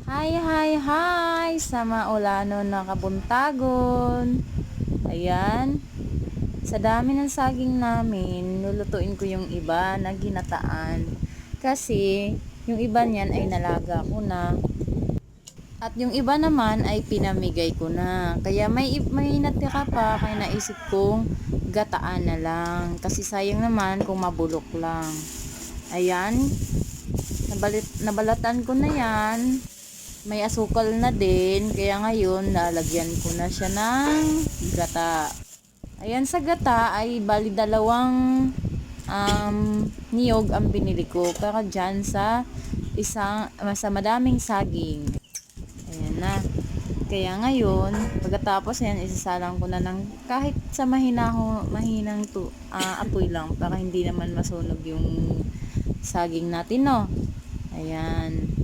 Hi, hi, hi sa maulano na kabuntagon. Ayan, sa dami ng saging namin, lulutuin ko yung iba na ginataan. Kasi, yung iba niyan ay nalaga ko na. At yung iba naman ay pinamigay ko na. Kaya may natira pa, kaya naisip kong gataan na lang. Kasi sayang naman kung mabulok lang. Ayan, nabalatan ko na yan. May asukal na din, kaya ngayon lalagyan ko na siya ng gata. Ayan, sa gata ay bali dalawang niyog ang binili ko para dyan sa sa madaming saging. Ayan na. Kaya ngayon, pagkatapos yan, isasalang ko na ng kahit sa mahinang apoy lang para hindi naman masunog yung saging natin, no? Ayan.